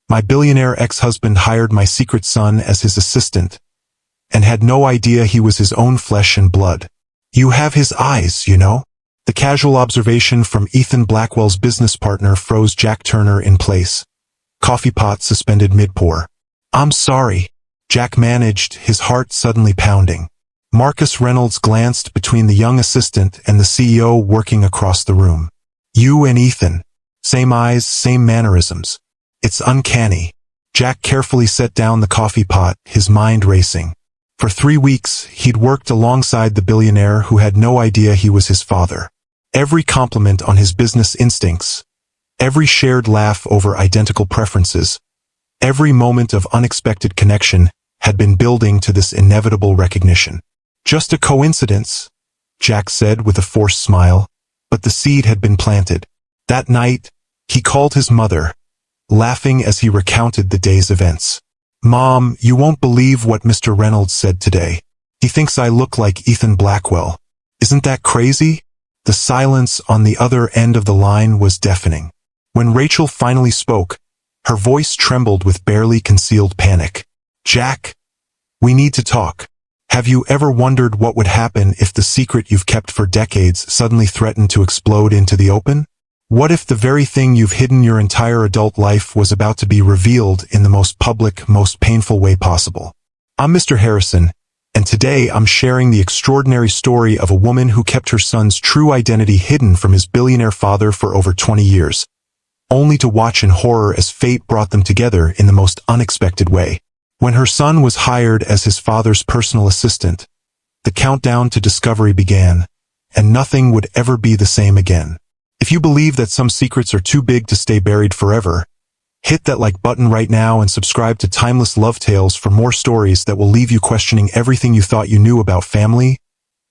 My billionaire ex-husband hired my secret son as his assistant, and had no idea he was his own flesh and blood. You have his eyes, you know? The casual observation from Ethan Blackwell's business partner froze Jack Turner in place. Coffee pot suspended mid-pour. I'm sorry, Jack managed, his heart suddenly pounding. Marcus Reynolds glanced between the young assistant and the CEO working across the room. You and Ethan. Same eyes, same mannerisms. It's uncanny. Jack carefully set down the coffee pot, his mind racing. For 3 weeks, he'd worked alongside the billionaire who had no idea he was his father. Every compliment on his business instincts, every shared laugh over identical preferences, every moment of unexpected connection had been building to this inevitable recognition. Just a coincidence, Jack said with a forced smile, but the seed had been planted. That night, he called his mother, laughing as he recounted the day's events. Mom, you won't believe what Mr. Reynolds said today. He thinks I look like Ethan Blackwell. Isn't that crazy? The silence on the other end of the line was deafening. When Rachel finally spoke, her voice trembled with barely concealed panic. Jack, we need to talk. Have you ever wondered what would happen if the secret you've kept for decades suddenly threatened to explode into the open? What if the very thing you've hidden your entire adult life was about to be revealed in the most public, most painful way possible? I'm Mr. Harrison, and today I'm sharing the extraordinary story of a woman who kept her son's true identity hidden from his billionaire father for over 20 years, only to watch in horror as fate brought them together in the most unexpected way. When her son was hired as his father's personal assistant, the countdown to discovery began, and nothing would ever be the same again. If you believe that some secrets are too big to stay buried forever, hit that like button right now and subscribe to Timeless Love Tales for more stories that will leave you questioning everything you thought you knew about family,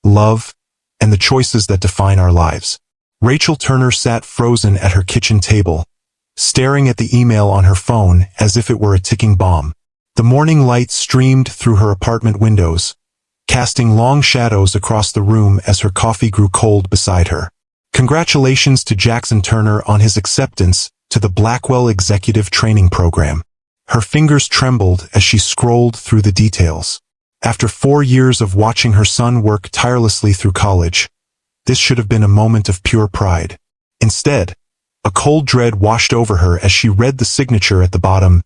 love, and the choices that define our lives. Rachel Turner sat frozen at her kitchen table, staring at the email on her phone as if it were a ticking bomb. The morning light streamed through her apartment windows, casting long shadows across the room as her coffee grew cold beside her. Congratulations to Jackson Turner on his acceptance to the Blackwell Executive Training Program. Her fingers trembled as she scrolled through the details. After 4 years of watching her son work tirelessly through college, this should have been a moment of pure pride. Instead, a cold dread washed over her as she read the signature at the bottom.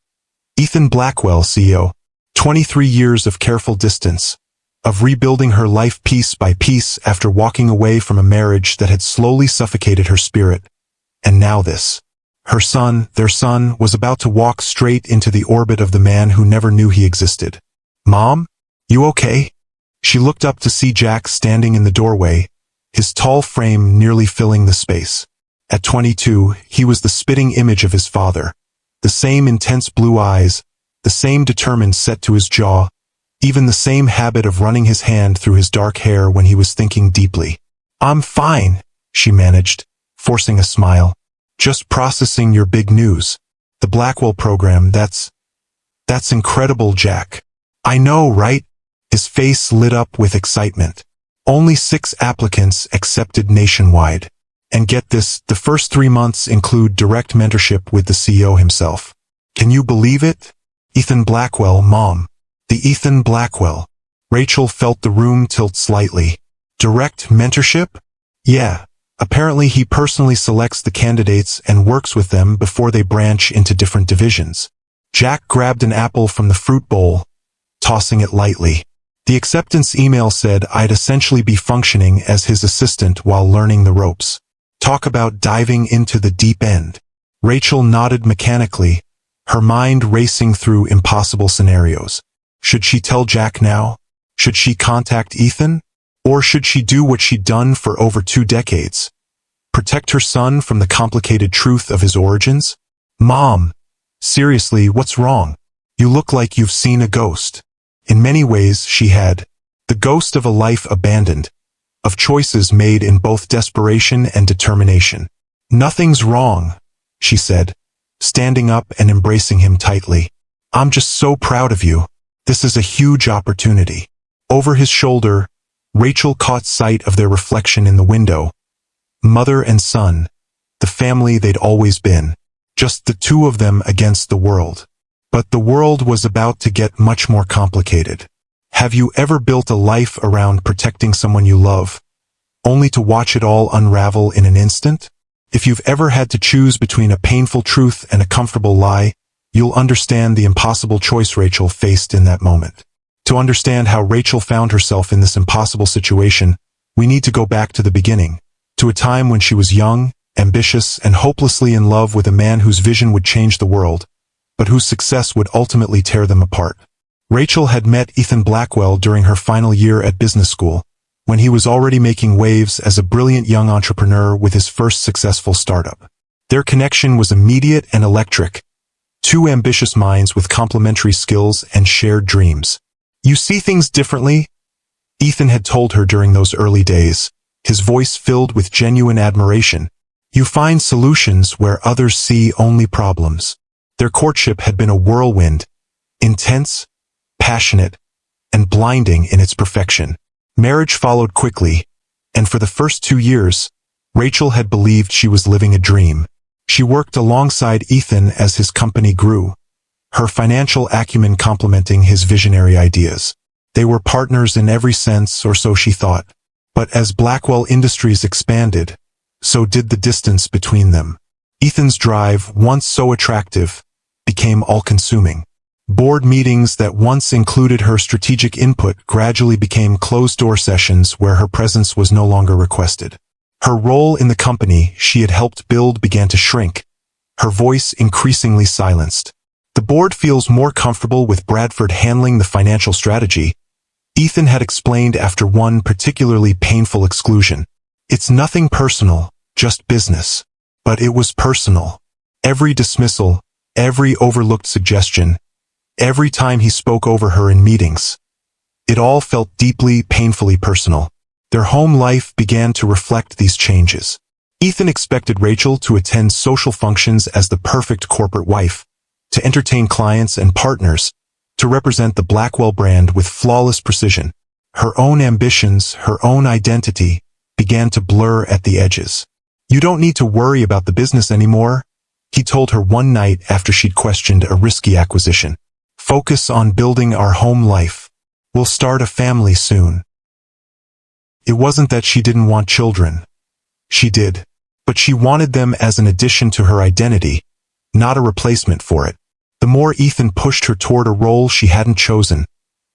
Ethan Blackwell, CEO. 23 years of careful distance, of rebuilding her life piece by piece after walking away from a marriage that had slowly suffocated her spirit. And now this. Her son, their son, was about to walk straight into the orbit of the man who never knew he existed. Mom? You okay? She looked up to see Jack standing in the doorway, his tall frame nearly filling the space. At 22, he was the spitting image of his father. The same intense blue eyes, the same determined set to his jaw, even the same habit of running his hand through his dark hair when he was thinking deeply. I'm fine, she managed, forcing a smile. Just processing your big news. The Blackwell program, that's incredible, Jack. I know, right? His face lit up with excitement. Only 6 applicants accepted nationwide. And get this, the first 3 months include direct mentorship with the CEO himself. Can you believe it? Ethan Blackwell, Mom. The Ethan Blackwell. Rachel felt the room tilt slightly. Direct mentorship? Yeah. Apparently he personally selects the candidates and works with them before they branch into different divisions. Jack grabbed an apple from the fruit bowl, tossing it lightly. The acceptance email said I'd essentially be functioning as his assistant while learning the ropes. Talk about diving into the deep end. Rachel nodded mechanically, her mind racing through impossible scenarios. Should she tell Jack now? Should she contact Ethan? Or should she do what she'd done for over 2 decades? Protect her son from the complicated truth of his origins? Mom, seriously, what's wrong? You look like you've seen a ghost. In many ways, she had. The ghost of a life abandoned, of choices made in both desperation and determination. Nothing's wrong, she said, standing up and embracing him tightly. I'm just so proud of you. This is a huge opportunity. Over his shoulder, Rachel caught sight of their reflection in the window. Mother and son, the family they'd always been. just the two of them against the world. But the world was about to get much more complicated. Have you ever built a life around protecting someone you love, only to watch it all unravel in an instant? If you've ever had to choose between a painful truth and a comfortable lie, you'll understand the impossible choice Rachel faced in that moment. To understand how Rachel found herself in this impossible situation, we need to go back to the beginning, to a time when she was young, ambitious, and hopelessly in love with a man whose vision would change the world, but whose success would ultimately tear them apart. Rachel had met Ethan Blackwell during her final year at business school, when he was already making waves as a brilliant young entrepreneur with his first successful startup. Their connection was immediate and electric, two ambitious minds with complementary skills and shared dreams. You see things differently, Ethan had told her during those early days, his voice filled with genuine admiration. You find solutions where others see only problems. Their courtship had been a whirlwind, intense, passionate, and blinding in its perfection. Marriage followed quickly, and for the first 2 years, Rachel had believed she was living a dream. She worked alongside Ethan as his company grew, her financial acumen complementing his visionary ideas. They were partners in every sense, or so she thought. But as Blackwell Industries expanded, so did the distance between them. Ethan's drive, once so attractive, became all-consuming. Board meetings that once included her strategic input gradually became closed-door sessions where her presence was no longer requested. Her role in the company she had helped build began to shrink, her voice increasingly silenced. The board feels more comfortable with Bradford handling the financial strategy, Ethan had explained after one particularly painful exclusion. It's nothing personal, just business. But it was personal. Every dismissal, every overlooked suggestion, every time he spoke over her in meetings. It all felt deeply, painfully personal. Their home life began to reflect these changes. Ethan expected Rachel to attend social functions as the perfect corporate wife, to entertain clients and partners, to represent the Blackwell brand with flawless precision. Her own ambitions, her own identity, began to blur at the edges. You don't need to worry about the business anymore, he told her one night after she'd questioned a risky acquisition. Focus on building our home life. We'll start a family soon. It wasn't that she didn't want children. She did. But she wanted them as an addition to her identity, not a replacement for it. The more Ethan pushed her toward a role she hadn't chosen,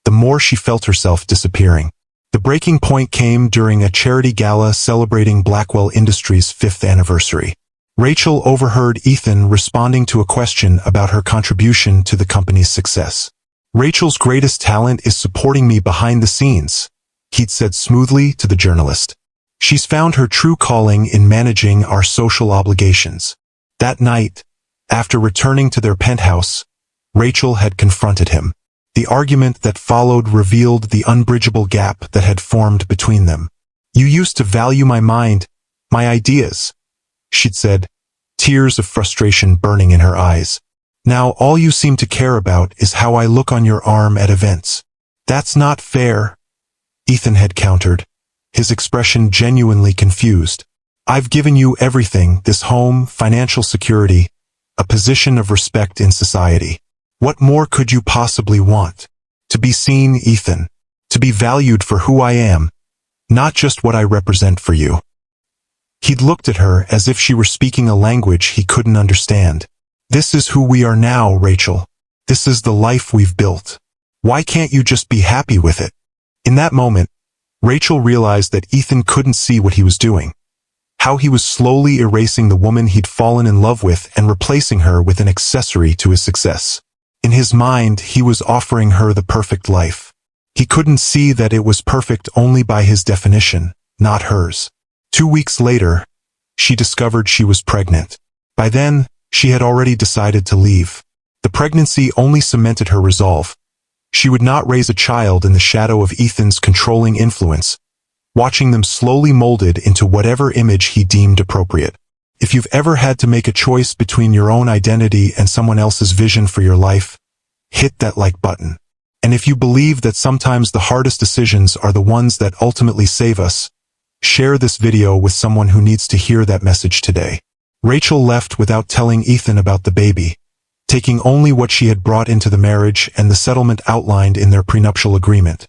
the more she felt herself disappearing. The breaking point came during a charity gala celebrating Blackwell Industries' 5th anniversary. Rachel overheard Ethan responding to a question about her contribution to the company's success. Rachel's greatest talent is supporting me behind the scenes, he'd said smoothly to the journalist. She's found her true calling in managing our social obligations. That night, after returning to their penthouse, Rachel had confronted him. The argument that followed revealed the unbridgeable gap that had formed between them. You used to value my mind, my ideas, she'd said, tears of frustration burning in her eyes. Now all you seem to care about is how I look on your arm at events. That's not fair, Ethan had countered, his expression genuinely confused. I've given you everything, this home, financial security, a position of respect in society. What more could you possibly want? To be seen, Ethan. To be valued for who I am, not just what I represent for you. He'd looked at her as if she were speaking a language he couldn't understand. This is who we are now, Rachel. This is the life we've built. Why can't you just be happy with it? In that moment, Rachel realized that Ethan couldn't see what he was doing. How he was slowly erasing the woman he'd fallen in love with and replacing her with an accessory to his success. In his mind, he was offering her the perfect life. He couldn't see that it was perfect only by his definition, not hers. 2 weeks later, she discovered she was pregnant. By then, she had already decided to leave. The pregnancy only cemented her resolve. She would not raise a child in the shadow of Ethan's controlling influence, watching them slowly molded into whatever image he deemed appropriate. If you've ever had to make a choice between your own identity and someone else's vision for your life, hit that like button. And if you believe that sometimes the hardest decisions are the ones that ultimately save us, share this video with someone who needs to hear that message today. Rachel left without telling Ethan about the baby, taking only what she had brought into the marriage and the settlement outlined in their prenuptial agreement.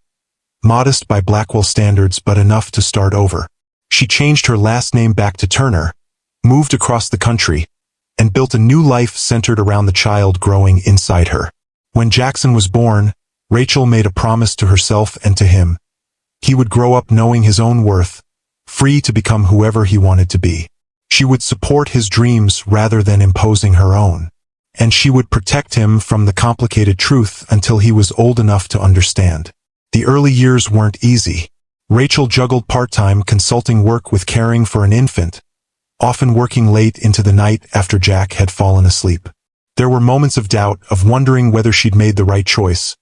Modest by Blackwell standards, but enough to start over. She changed her last name back to Turner, moved across the country, and built a new life centered around the child growing inside her. When Jackson was born, Rachel made a promise to herself and to him. He would grow up knowing his own worth, free to become whoever he wanted to be. She would support his dreams rather than imposing her own. And she would protect him from the complicated truth until he was old enough to understand. The early years weren't easy. Rachel juggled part-time consulting work with caring for an infant, often working late into the night after Jack had fallen asleep. There were moments of doubt, of wondering whether she'd made the right choice,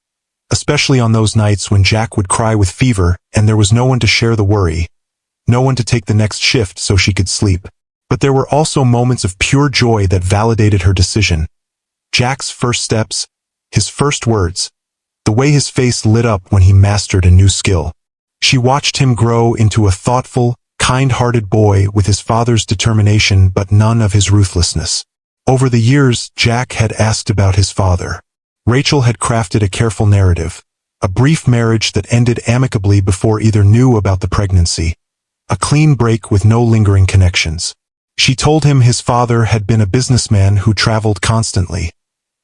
especially on those nights when Jack would cry with fever and there was no one to share the worry, no one to take the next shift so she could sleep. But there were also moments of pure joy that validated her decision. Jack's first steps, his first words, the way his face lit up when he mastered a new skill. She watched him grow into a thoughtful, kind-hearted boy with his father's determination but none of his ruthlessness. Over the years, Jack had asked about his father. Rachel had crafted a careful narrative, a brief marriage that ended amicably before either knew about the pregnancy, a clean break with no lingering connections. She told him his father had been a businessman who traveled constantly,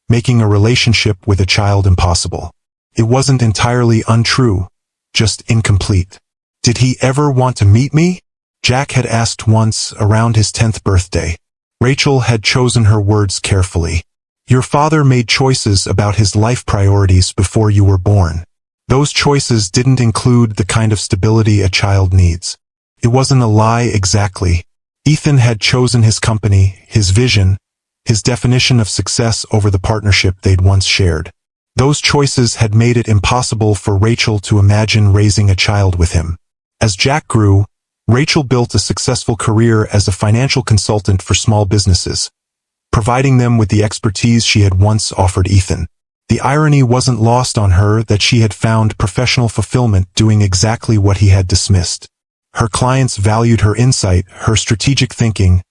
making a relationship with a child impossible. It wasn't entirely untrue, just incomplete. Did he ever want to meet me? Jack had asked once around his 10th birthday. Rachel had chosen her words carefully. Your father made choices about his life priorities before you were born. Those choices didn't include the kind of stability a child needs. It wasn't a lie exactly. Ethan had chosen his company, his vision, his definition of success over the partnership they'd once shared. Those choices had made it impossible for Rachel to imagine raising a child with him. As Jack grew, Rachel built a successful career as a financial consultant for small businesses, providing them with the expertise she had once offered Ethan. The irony wasn't lost on her that she had found professional fulfillment doing exactly what he had dismissed. Her clients valued her insight, her strategic thinking,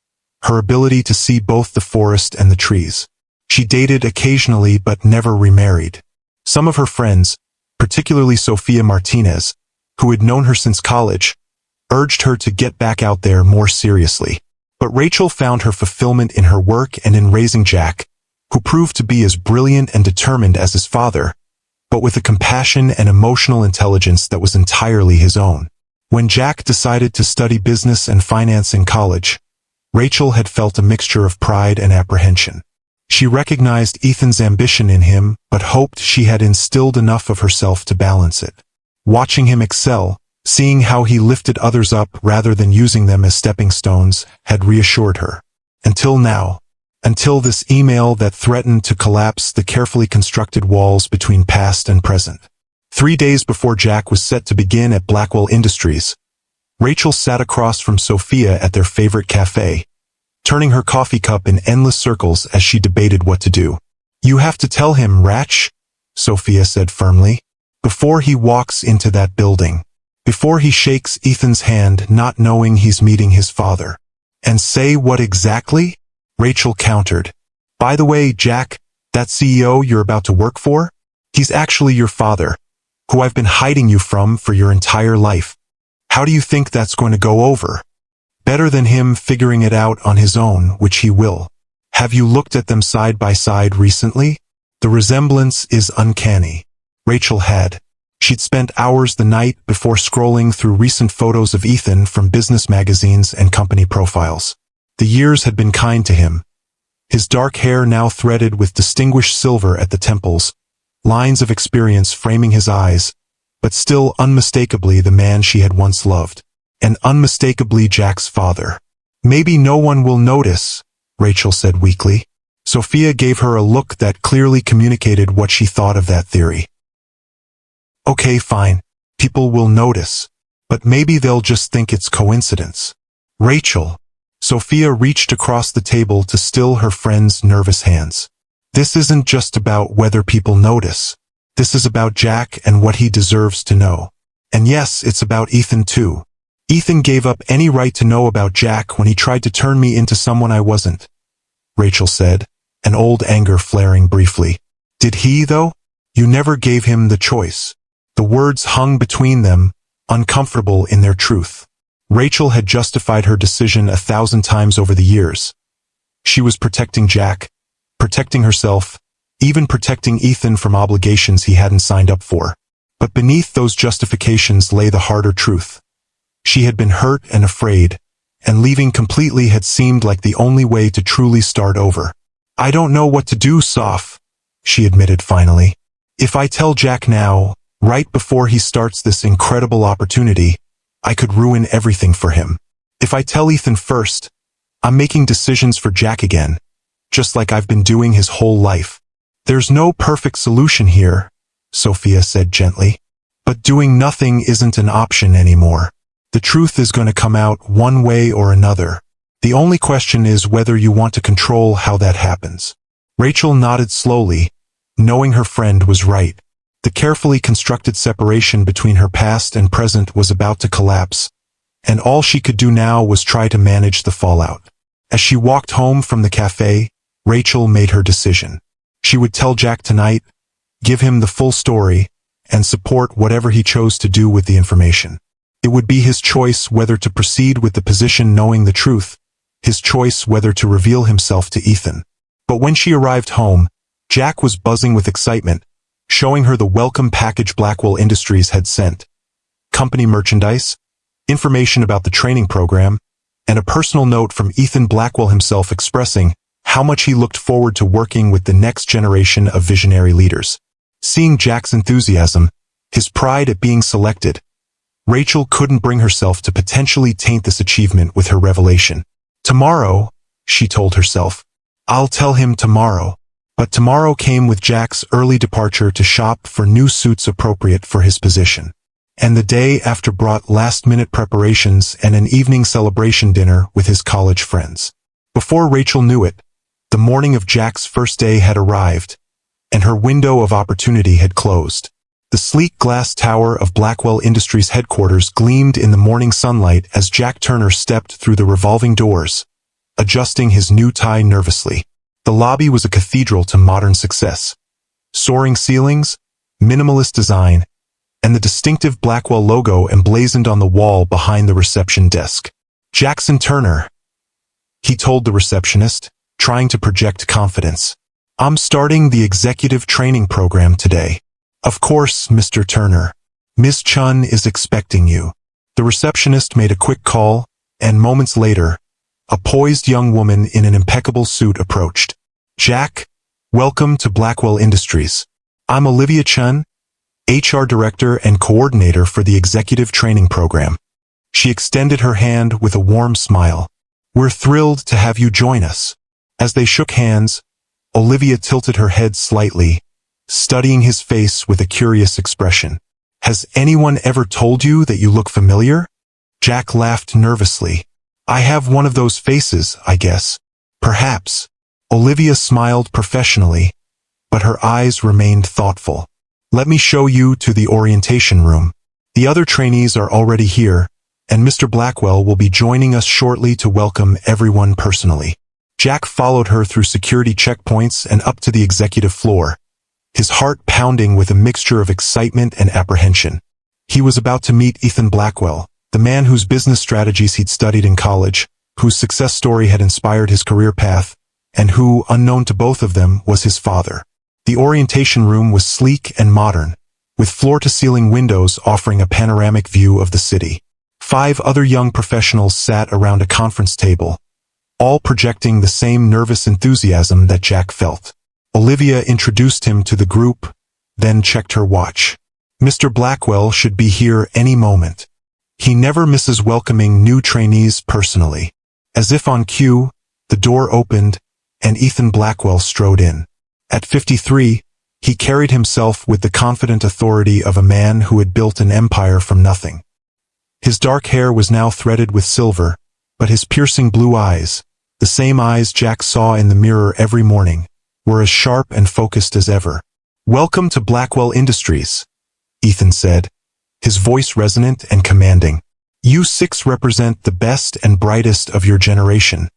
her ability to see both the forest and the trees. She dated occasionally but never remarried. Some of her friends, particularly Sophia Martinez, who had known her since college, urged her to get back out there more seriously. But Rachel found her fulfillment in her work and in raising Jack, who proved to be as brilliant and determined as his father, but with a compassion and emotional intelligence that was entirely his own. When Jack decided to study business and finance in college, Rachel had felt a mixture of pride and apprehension. She recognized Ethan's ambition in him, but hoped she had instilled enough of herself to balance it. Watching him excel, seeing how he lifted others up rather than using them as stepping stones, had reassured her. Until now. Until this email that threatened to collapse the carefully constructed walls between past and present. 3 days before Jack was set to begin at Blackwell Industries, Rachel sat across from Sophia at their favorite cafe, turning her coffee cup in endless circles as she debated what to do. You have to tell him, Rach, Sophia said firmly, before he walks into that building, before he shakes Ethan's hand not knowing he's meeting his father. And say what exactly? Rachel countered. By the way, Jack, that CEO you're about to work for? He's actually your father, who I've been hiding you from for your entire life. How do you think that's going to go over? Better than him figuring it out on his own, which he will. Have you looked at them side by side recently? The resemblance is uncanny. Rachel had. She'd spent hours the night before scrolling through recent photos of Ethan from business magazines and company profiles. The years had been kind to him. His dark hair now threaded with distinguished silver at the temples, lines of experience framing his eyes, but still unmistakably the man she had once loved, and unmistakably Jack's father. Maybe no one will notice, Rachel said weakly. Sophia gave her a look that clearly communicated what she thought of that theory. Okay, fine. People will notice. But maybe they'll just think it's coincidence. Rachel. Sophia reached across the table to still her friend's nervous hands. This isn't just about whether people notice. This is about Jack and what he deserves to know. And yes, it's about Ethan too. Ethan gave up any right to know about Jack when he tried to turn me into someone I wasn't, Rachel said, an old anger flaring briefly. Did he, though? You never gave him the choice. The words hung between them, uncomfortable in their truth. Rachel had justified her decision 1,000 times over the years. She was protecting Jack, protecting herself, even protecting Ethan from obligations he hadn't signed up for. But beneath those justifications lay the harder truth. She had been hurt and afraid, and leaving completely had seemed like the only way to truly start over. I don't know what to do, Soph, she admitted finally. If I tell Jack now, right before he starts this incredible opportunity, I could ruin everything for him. If I tell Ethan first, I'm making decisions for Jack again, just like I've been doing his whole life. There's no perfect solution here, Sophia said gently. But doing nothing isn't an option anymore. The truth is going to come out one way or another. The only question is whether you want to control how that happens. Rachel nodded slowly, knowing her friend was right. The carefully constructed separation between her past and present was about to collapse, and all she could do now was try to manage the fallout. As she walked home from the cafe, Rachel made her decision. She would tell Jack tonight, give him the full story, and support whatever he chose to do with the information. It would be his choice whether to proceed with the position knowing the truth, his choice whether to reveal himself to Ethan. But when she arrived home, Jack was buzzing with excitement, showing her the welcome package Blackwell Industries had sent. Company merchandise, information about the training program, and a personal note from Ethan Blackwell himself expressing how much he looked forward to working with the next generation of visionary leaders. Seeing Jack's enthusiasm, his pride at being selected, Rachel couldn't bring herself to potentially taint this achievement with her revelation. Tomorrow, she told herself, I'll tell him tomorrow. But tomorrow came with Jack's early departure to shop for new suits appropriate for his position. And the day after brought last-minute preparations and an evening celebration dinner with his college friends. Before Rachel knew it, the morning of Jack's first day had arrived, and her window of opportunity had closed. The sleek glass tower of Blackwell Industries headquarters gleamed in the morning sunlight as Jack Turner stepped through the revolving doors, adjusting his new tie nervously. The lobby was a cathedral to modern success. Soaring ceilings, minimalist design, and the distinctive Blackwell logo emblazoned on the wall behind the reception desk. Jackson Turner, he told the receptionist, trying to project confidence. I'm starting the executive training program today. Of course, Mr. Turner. Ms. Chun is expecting you. The receptionist made a quick call, and moments later, a poised young woman in an impeccable suit approached. Jack, welcome to Blackwell Industries. I'm Olivia Chun, HR Director and Coordinator for the Executive Training Program. She extended her hand with a warm smile. We're thrilled to have you join us. As they shook hands, Olivia tilted her head slightly, studying his face with a curious expression. Has anyone ever told you that you look familiar? Jack laughed nervously. I have one of those faces, I guess. Perhaps. Olivia smiled professionally, but her eyes remained thoughtful. Let me show you to the orientation room. The other trainees are already here, and Mr. Blackwell will be joining us shortly to welcome everyone personally. Jack followed her through security checkpoints and up to the executive floor, his heart pounding with a mixture of excitement and apprehension. He was about to meet Ethan Blackwell, the man whose business strategies he'd studied in college, whose success story had inspired his career path, and who, unknown to both of them, was his father. The orientation room was sleek and modern, with floor-to-ceiling windows offering a panoramic view of the city. 5 other young professionals sat around a conference table, all projecting the same nervous enthusiasm that Jack felt. Olivia introduced him to the group, then checked her watch. Mr. Blackwell should be here any moment. He never misses welcoming new trainees personally. As if on cue, the door opened, and Ethan Blackwell strode in. At 53, he carried himself with the confident authority of a man who had built an empire from nothing. His dark hair was now threaded with silver, but his piercing blue eyes, the same eyes Jack saw in the mirror every morning, were as sharp and focused as ever. Welcome to Blackwell Industries, Ethan said, his voice resonant and commanding. You six represent the best and brightest of your generation,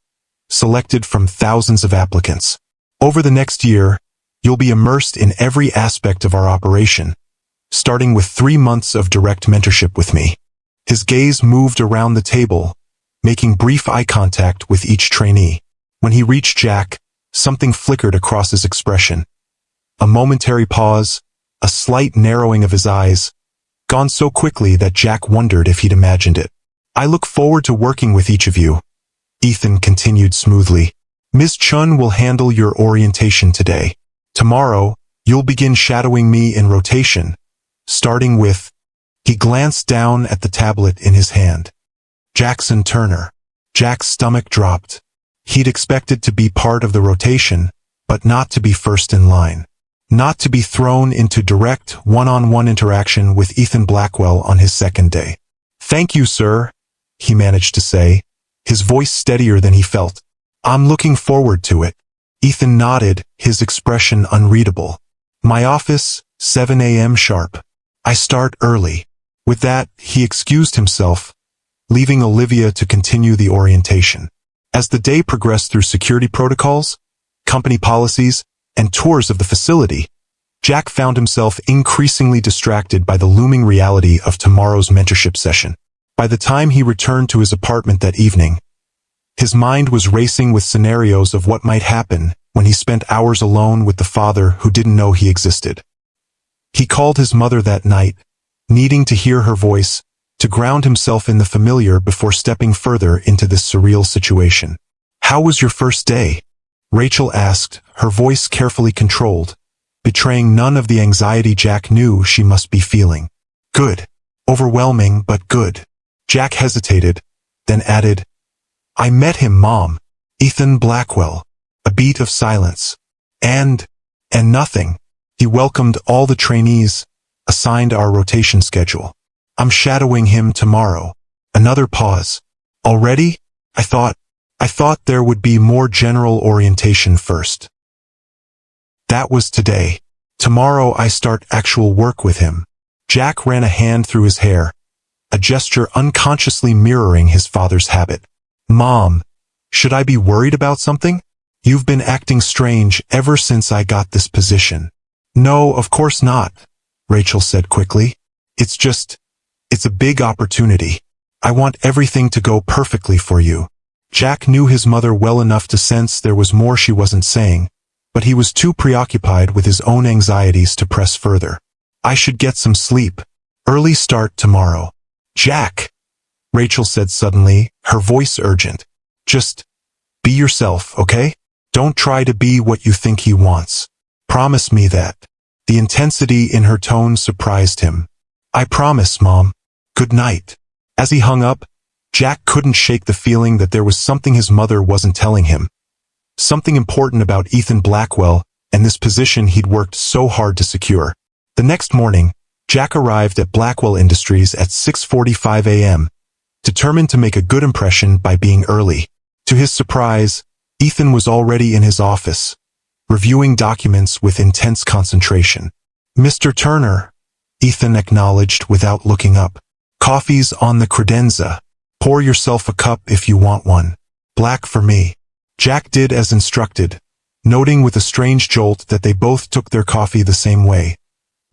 selected from thousands of applicants. Over the next year, you'll be immersed in every aspect of our operation, starting with 3 months of direct mentorship with me. His gaze moved around the table, making brief eye contact with each trainee. When he reached Jack, something flickered across his expression. A momentary pause, a slight narrowing of his eyes, gone so quickly that Jack wondered if he'd imagined it. I look forward to working with each of you, Ethan continued smoothly. Ms. Chun will handle your orientation today. Tomorrow, you'll begin shadowing me in rotation, starting with... He glanced down at the tablet in his hand. Jackson Turner. Jack's stomach dropped. He'd expected to be part of the rotation, but not to be first in line. Not to be thrown into direct one-on-one interaction with Ethan Blackwell on his second day. Thank you, sir, he managed to say, his voice steadier than he felt. I'm looking forward to it. Ethan nodded, his expression unreadable. My office, 7 a.m. sharp. I start early. With that, he excused himself, leaving Olivia to continue the orientation. As the day progressed through security protocols, company policies, and tours of the facility, Jack found himself increasingly distracted by the looming reality of tomorrow's mentorship session. By the time he returned to his apartment that evening, his mind was racing with scenarios of what might happen when he spent hours alone with the father who didn't know he existed. He called his mother that night, needing to hear her voice, to ground himself in the familiar before stepping further into this surreal situation. How was your first day? Rachel asked, her voice carefully controlled, betraying none of the anxiety Jack knew she must be feeling. Good. Overwhelming, but good. Jack hesitated, then added, I met him, Mom. Ethan Blackwell. A beat of silence. And nothing. He welcomed all the trainees, assigned our rotation schedule. I'm shadowing him tomorrow. Another pause. Already? I thought there would be more general orientation first. That was today. Tomorrow I start actual work with him. Jack ran a hand through his hair, a gesture unconsciously mirroring his father's habit. Mom, should I be worried about something? You've been acting strange ever since I got this position. No, of course not, Rachel said quickly. It's a big opportunity. I want everything to go perfectly for you. Jack knew his mother well enough to sense there was more she wasn't saying, but he was too preoccupied with his own anxieties to press further. I should get some sleep. Early start tomorrow. Jack, Rachel said suddenly, her voice urgent. Just be yourself, okay? Don't try to be what you think he wants. Promise me that. The intensity in her tone surprised him. I promise, Mom. Good night. As he hung up, Jack couldn't shake the feeling that there was something his mother wasn't telling him. Something important about Ethan Blackwell and this position he'd worked so hard to secure. The next morning, Jack arrived at Blackwell Industries at 6:45 a.m., determined to make a good impression by being early. To his surprise, Ethan was already in his office, reviewing documents with intense concentration. Mr. Turner, Ethan acknowledged without looking up. Coffee's on the credenza. Pour yourself a cup if you want one. Black for me. Jack did as instructed, noting with a strange jolt that they both took their coffee the same way.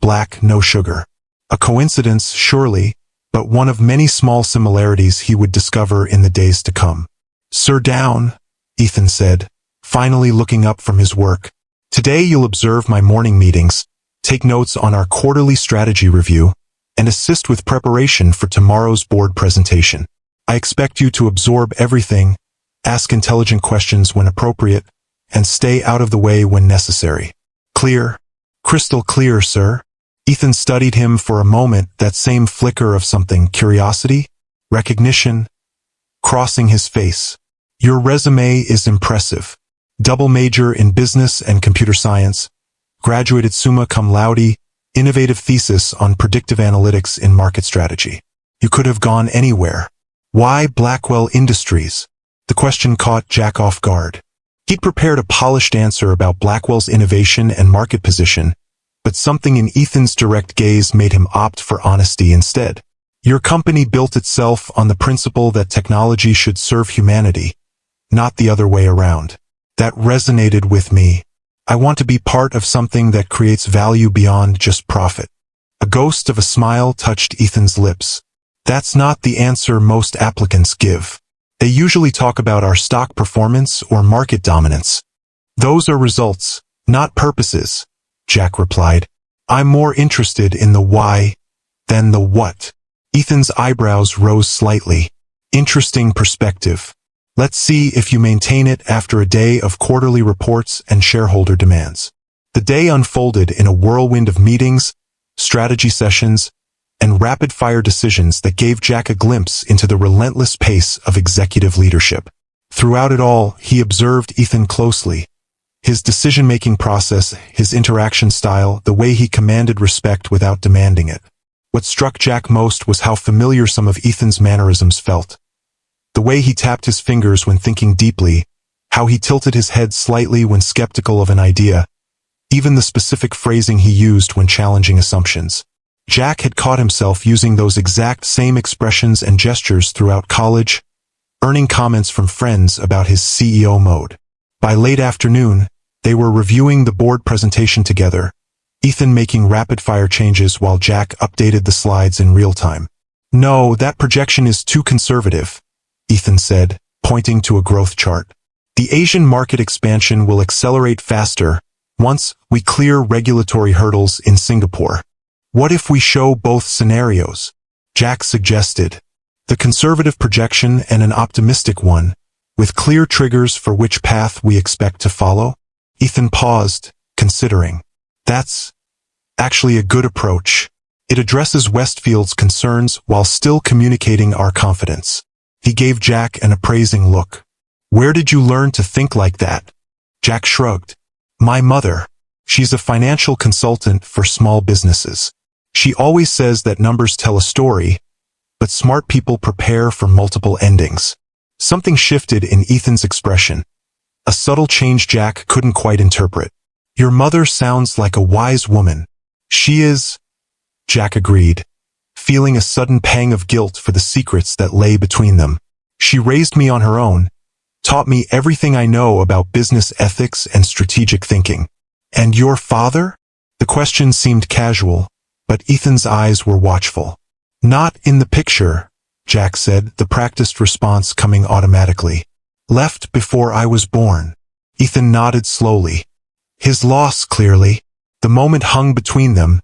Black, no sugar. A coincidence, surely, but one of many small similarities he would discover in the days to come. Sir down, Ethan said, finally looking up from his work. Today you'll observe my morning meetings, take notes on our quarterly strategy review, and assist with preparation for tomorrow's board presentation. I expect you to absorb everything, ask intelligent questions when appropriate, and stay out of the way when necessary. Clear? Crystal clear, sir. Ethan studied him for a moment, that same flicker of something, curiosity, recognition, crossing his face. Your resume is impressive. Double major in business and computer science, graduated summa cum laude, innovative thesis on predictive analytics in market strategy. You could have gone anywhere. Why Blackwell Industries? The question caught Jack off guard. He'd prepared a polished answer about Blackwell's innovation and market position, but something in Ethan's direct gaze made him opt for honesty instead. Your company built itself on the principle that technology should serve humanity, not the other way around. That resonated with me. I want to be part of something that creates value beyond just profit. A ghost of a smile touched Ethan's lips. That's not the answer most applicants give. They usually talk about our stock performance or market dominance. Those are results, not purposes, Jack replied. I'm more interested in the why than the what. Ethan's eyebrows rose slightly. Interesting perspective. Let's see if you maintain it after a day of quarterly reports and shareholder demands. The day unfolded in a whirlwind of meetings, strategy sessions, and rapid-fire decisions that gave Jack a glimpse into the relentless pace of executive leadership. Throughout it all, he observed Ethan closely. His decision-making process, his interaction style, the way he commanded respect without demanding it. What struck Jack most was how familiar some of Ethan's mannerisms felt. The way he tapped his fingers when thinking deeply, how he tilted his head slightly when skeptical of an idea, even the specific phrasing he used when challenging assumptions. Jack had caught himself using those exact same expressions and gestures throughout college, earning comments from friends about his CEO mode. By late afternoon, they were reviewing the board presentation together, Ethan making rapid-fire changes while Jack updated the slides in real time. No, that projection is too conservative, Ethan said, pointing to a growth chart. The Asian market expansion will accelerate faster once we clear regulatory hurdles in Singapore. What if we show both scenarios? Jack suggested. The conservative projection and an optimistic one, with clear triggers for which path we expect to follow? Ethan paused, considering. That's actually a good approach. It addresses Westfield's concerns while still communicating our confidence. He gave Jack an appraising look. Where did you learn to think like that? Jack shrugged. My mother. She's a financial consultant for small businesses. She always says that numbers tell a story, but smart people prepare for multiple endings. Something shifted in Ethan's expression. A subtle change Jack couldn't quite interpret. Your mother sounds like a wise woman. She is, Jack agreed, feeling a sudden pang of guilt for the secrets that lay between them. She raised me on her own, taught me everything I know about business ethics and strategic thinking. And your father? The question seemed casual, but Ethan's eyes were watchful. Not in the picture, Jack said, the practiced response coming automatically. Left before I was born. Ethan nodded slowly. His loss, clearly. The moment hung between them,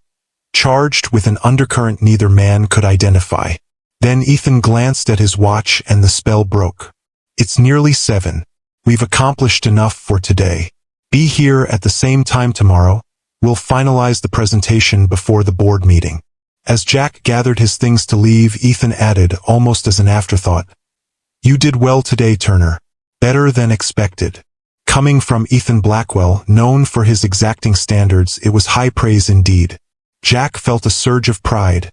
charged with an undercurrent neither man could identify. Then Ethan glanced at his watch and the spell broke. It's nearly 7. We've accomplished enough for today. Be here at the same time tomorrow. We'll finalize the presentation before the board meeting. As Jack gathered his things to leave, Ethan added, almost as an afterthought, You did well today, Turner. Better than expected. Coming from Ethan Blackwell, known for his exacting standards, it was high praise indeed. Jack felt a surge of pride,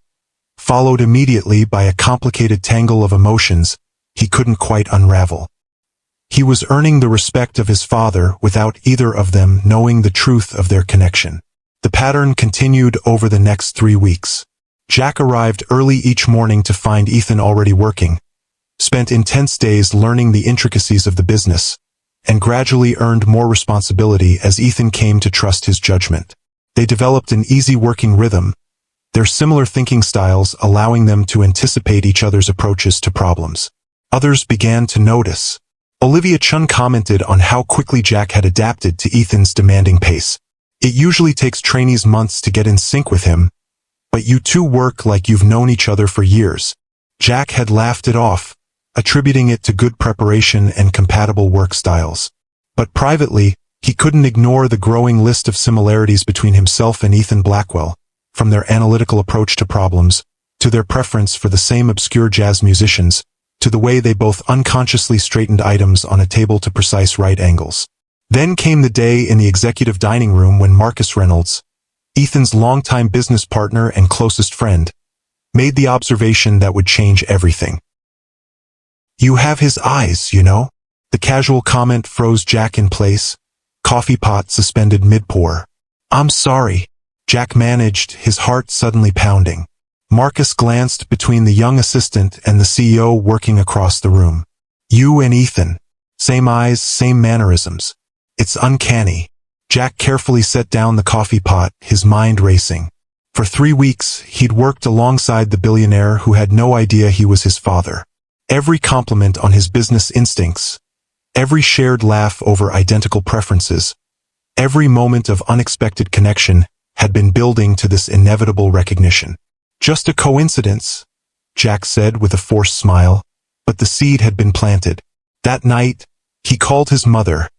followed immediately by a complicated tangle of emotions he couldn't quite unravel. He was earning the respect of his father without either of them knowing the truth of their connection. The pattern continued over the next 3 weeks. Jack arrived early each morning to find Ethan already working, spent intense days learning the intricacies of the business, and gradually earned more responsibility as Ethan came to trust his judgment. They developed an easy working rhythm, their similar thinking styles allowing them to anticipate each other's approaches to problems. Others began to notice. Olivia Chun commented on how quickly Jack had adapted to Ethan's demanding pace. It usually takes trainees months to get in sync with him, but you two work like you've known each other for years. Jack had laughed it off, attributing it to good preparation and compatible work styles. But privately, he couldn't ignore the growing list of similarities between himself and Ethan Blackwell, from their analytical approach to problems, to their preference for the same obscure jazz musicians, to the way they both unconsciously straightened items on a table to precise right angles. Then came the day in the executive dining room when Marcus Reynolds, Ethan's longtime business partner and closest friend, made the observation that would change everything. You have his eyes, you know? The casual comment froze Jack in place, coffee pot suspended mid-pour. I'm sorry, Jack managed, his heart suddenly pounding. Marcus glanced between the young assistant and the CEO working across the room. You and Ethan. Same eyes, same mannerisms. It's uncanny. Jack carefully set down the coffee pot, his mind racing. For 3 weeks, he'd worked alongside the billionaire who had no idea he was his father. Every compliment on his business instincts, every shared laugh over identical preferences, every moment of unexpected connection had been building to this inevitable recognition. Just a coincidence, Jack said with a forced smile, but the seed had been planted. That night, he called his mother,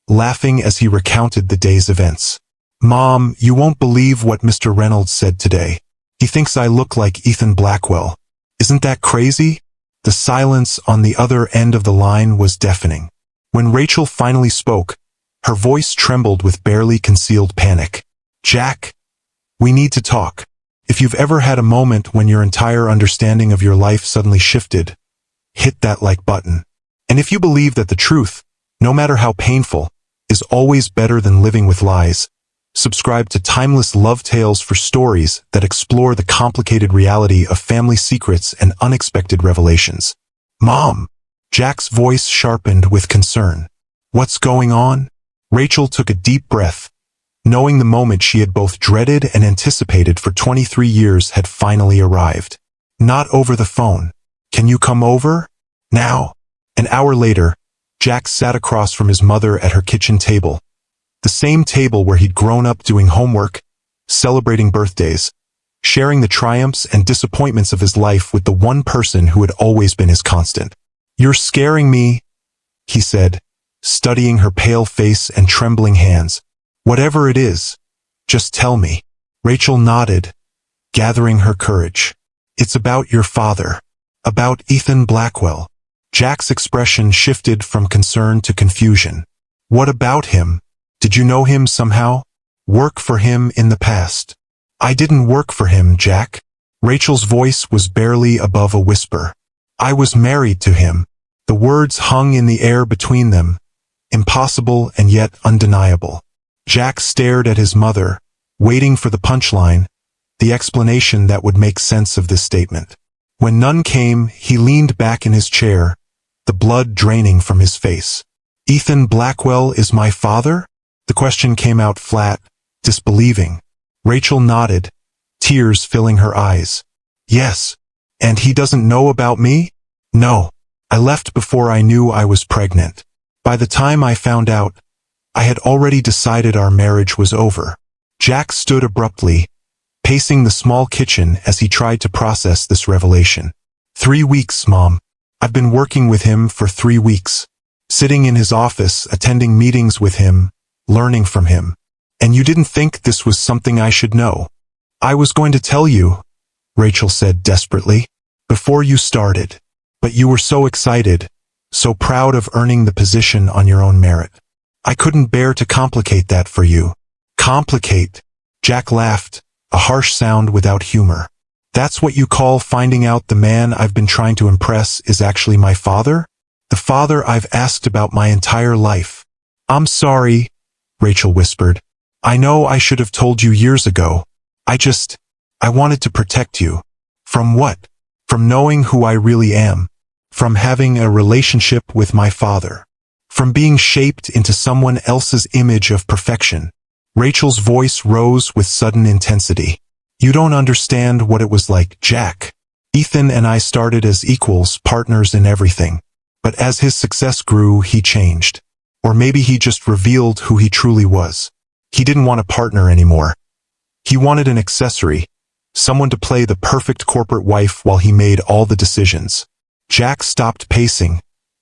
laughing as he recounted the day's events. Mom, you won't believe what Mr. Reynolds said today. He thinks I look like Ethan Blackwell. Isn't that crazy? The silence on the other end of the line was deafening. When Rachel finally spoke, her voice trembled with barely concealed panic. Jack, we need to talk. If you've ever had a moment when your entire understanding of your life suddenly shifted, hit that like button. And if you believe that the truth, no matter how painful, is always better than living with lies, subscribe to Timeless Love Tales for stories that explore the complicated reality of family secrets and unexpected revelations. Mom! Jack's voice sharpened with concern. What's going on? Rachel took a deep breath, knowing the moment she had both dreaded and anticipated for 23 years had finally arrived. Not over the phone. Can you come over? Now. An hour later, Jack sat across from his mother at her kitchen table. The same table where he'd grown up doing homework, celebrating birthdays, sharing the triumphs and disappointments of his life with the one person who had always been his constant. You're scaring me, he said, studying her pale face and trembling hands. Whatever it is, just tell me. Rachel nodded, gathering her courage. It's about your father. About Ethan Blackwell. Jack's expression shifted from concern to confusion. What about him? Did you know him somehow? Work for him in the past? I didn't work for him, Jack. Rachel's voice was barely above a whisper. I was married to him. The words hung in the air between them, impossible and yet undeniable. Jack stared at his mother, waiting for the punchline, the explanation that would make sense of this statement. When none came, he leaned back in his chair, the blood draining from his face. Ethan Blackwell is my father? The question came out flat, disbelieving. Rachel nodded, tears filling her eyes. Yes. And he doesn't know about me? No. I left before I knew I was pregnant. By the time I found out, I had already decided our marriage was over. Jack stood abruptly, pacing the small kitchen as he tried to process this revelation. 3 weeks, Mom. I've been working with him for 3 weeks. Sitting in his office, attending meetings with him, learning from him. And you didn't think this was something I should know. I was going to tell you, Rachel said desperately, before you started. But you were so excited, so proud of earning the position on your own merit. I couldn't bear to complicate that for you. Complicate? Jack laughed, a harsh sound without humor. That's what you call finding out the man I've been trying to impress is actually my father? The father I've asked about my entire life. I'm sorry, Rachel whispered. I know I should have told you years ago. I wanted to protect you. From what? From knowing who I really am. From having a relationship with my father. From being shaped into someone else's image of perfection. Rachel's voice rose with sudden intensity. You don't understand what it was like, Jack. Ethan and I started as equals, partners in everything. But as his success grew, he changed. Or maybe he just revealed who he truly was. He didn't want a partner anymore. He wanted an accessory, someone to play the perfect corporate wife while he made all the decisions. Jack stopped pacing,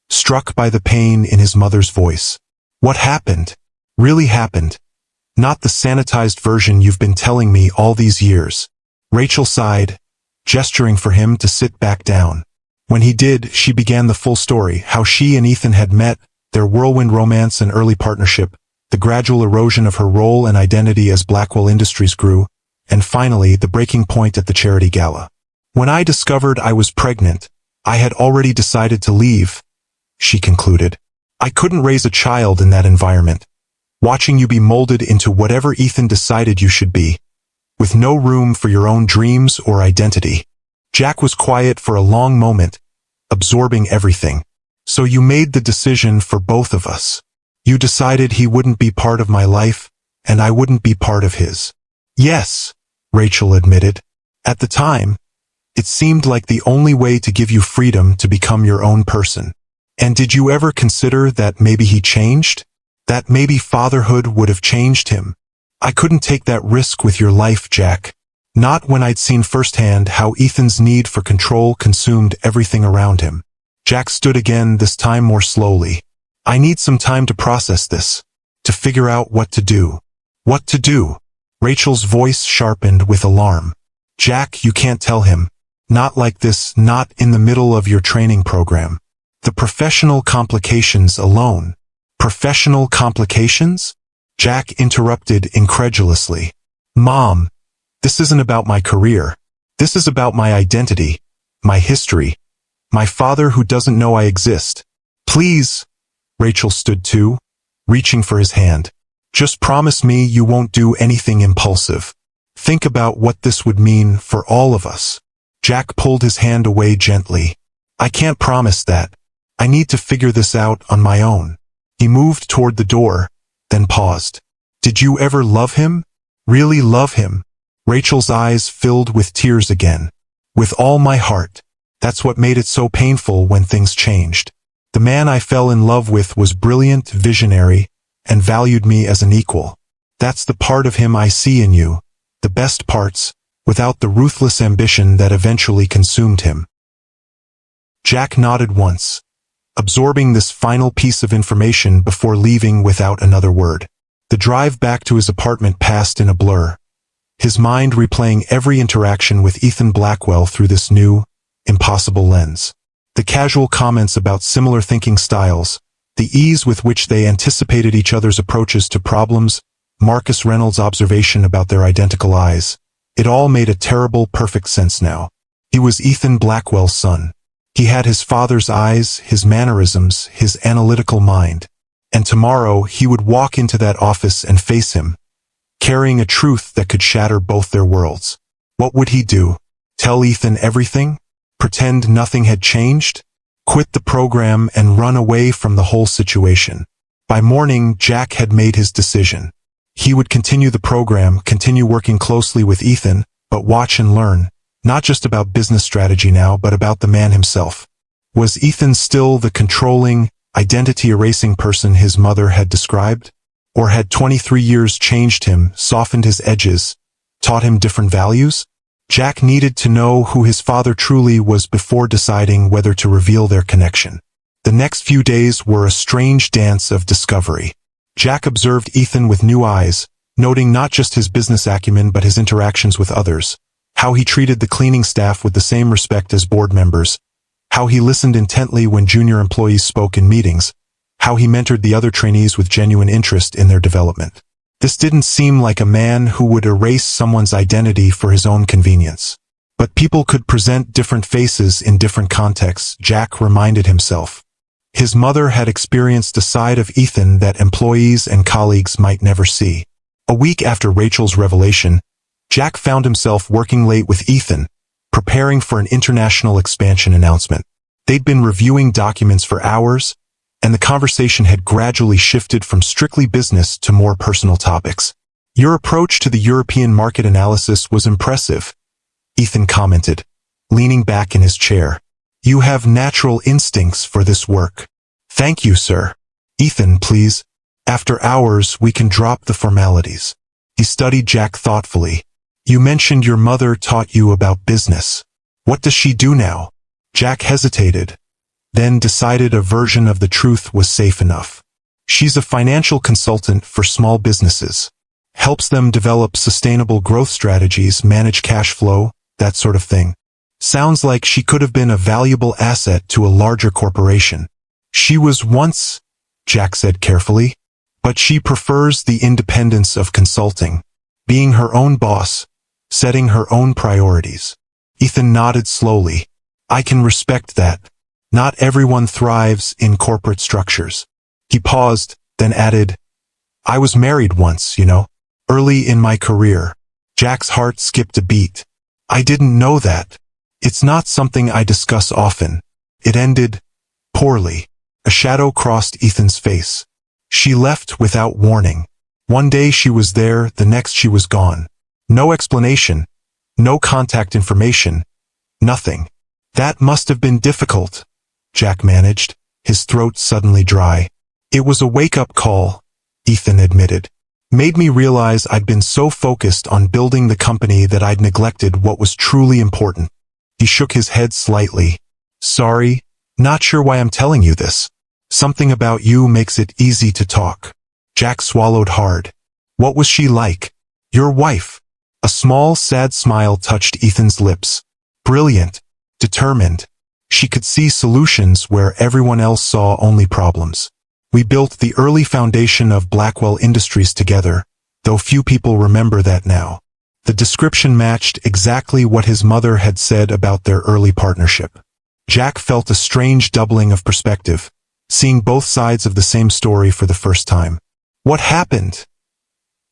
struck by the pain in his mother's voice. What happened? Really happened. Not the sanitized version you've been telling me all these years. Rachel sighed, gesturing for him to sit back down. When he did, she began the full story, how she and Ethan had met, their whirlwind romance and early partnership, the gradual erosion of her role and identity as Blackwell Industries grew, and finally the breaking point at the charity gala. When I discovered I was pregnant, I had already decided to leave, she concluded. I couldn't raise a child in that environment. Watching you be molded into whatever Ethan decided you should be with no room for your own dreams or identity. Jack was quiet for a long moment, absorbing everything. So you made the decision for both of us. You decided he wouldn't be part of my life, and I wouldn't be part of his. Yes, Rachel admitted. At the time, it seemed like the only way to give you freedom to become your own person. And did you ever consider that maybe he changed? That maybe fatherhood would have changed him? I couldn't take that risk with your life, Jack. Not when I'd seen firsthand how Ethan's need for control consumed everything around him. Jack stood again, this time more slowly. I need some time to process this. To figure out what to do. What to do? Rachel's voice sharpened with alarm. Jack, you can't tell him. Not like this, not in the middle of your training program. The professional complications alone. Professional complications? Jack interrupted incredulously. Mom, this isn't about my career. This is about my identity, my history, my father who doesn't know I exist. Please. Rachel stood too, reaching for his hand. Just promise me you won't do anything impulsive. Think about what this would mean for all of us. Jack pulled his hand away gently. I can't promise that. I need to figure this out on my own. He moved toward the door, then paused. Did you ever love him? Really love him? Rachel's eyes filled with tears again. With all my heart. That's what made it so painful when things changed. The man I fell in love with was brilliant, visionary, and valued me as an equal. That's the part of him I see in you, the best parts, without the ruthless ambition that eventually consumed him. Jack nodded once, absorbing this final piece of information before leaving without another word. The drive back to his apartment passed in a blur, his mind replaying every interaction with Ethan Blackwell through this new, impossible lens. The casual comments about similar thinking styles, the ease with which they anticipated each other's approaches to problems, Marcus Reynolds' observation about their identical eyes. It all made a terrible, perfect sense now. He was Ethan Blackwell's son. He had his father's eyes, his mannerisms, his analytical mind. And tomorrow he would walk into that office and face him, carrying a truth that could shatter both their worlds. What would he do? Tell Ethan everything? Pretend nothing had changed? Quit the program and run away from the whole situation? By morning, Jack had made his decision. He would continue the program, continue working closely with Ethan, but watch and learn, not just about business strategy now, but about the man himself. Was Ethan still the controlling, identity-erasing person his mother had described? Or had 23 years changed him, softened his edges, taught him different values? Jack needed to know who his father truly was before deciding whether to reveal their connection. The next few days were a strange dance of discovery. Jack observed Ethan with new eyes, noting not just his business acumen but his interactions with others, how he treated the cleaning staff with the same respect as board members, how he listened intently when junior employees spoke in meetings, how he mentored the other trainees with genuine interest in their development. This didn't seem like a man who would erase someone's identity for his own convenience. But people could present different faces in different contexts, Jack reminded himself. His mother had experienced a side of Ethan that employees and colleagues might never see. A week after Rachel's revelation, Jack found himself working late with Ethan, preparing for an international expansion announcement. They'd been reviewing documents for hours, and the conversation had gradually shifted from strictly business to more personal topics. Your approach to the European market analysis was impressive, Ethan commented, leaning back in his chair. You have natural instincts for this work. Thank you, sir. Ethan, please. After hours, we can drop the formalities. He studied Jack thoughtfully. You mentioned your mother taught you about business. What does she do now? Jack hesitated, then decided a version of the truth was safe enough. She's a financial consultant for small businesses. Helps them develop sustainable growth strategies, manage cash flow, that sort of thing. Sounds like she could have been a valuable asset to a larger corporation. She was once, Jack said carefully, but she prefers the independence of consulting, being her own boss, setting her own priorities. Ethan nodded slowly. I can respect that. Not everyone thrives in corporate structures. He paused, then added, I was married once, early in my career. Jack's heart skipped a beat. I didn't know that. It's not something I discuss often. It ended poorly. A shadow crossed Ethan's face. She left without warning. One day she was there, the next she was gone. No explanation. No contact information. Nothing. That must have been difficult, Jack managed, his throat suddenly dry. It was a wake-up call, Ethan admitted. Made me realize I'd been so focused on building the company that I'd neglected what was truly important. He shook his head slightly. Sorry, not sure why I'm telling you this. Something about you makes it easy to talk. Jack swallowed hard. What was she like? Your wife. A small, sad smile touched Ethan's lips. Brilliant. Determined. She could see solutions where everyone else saw only problems. We built the early foundation of Blackwell Industries together, though few people remember that now. The description matched exactly what his mother had said about their early partnership. Jack felt a strange doubling of perspective, seeing both sides of the same story for the first time. What happened?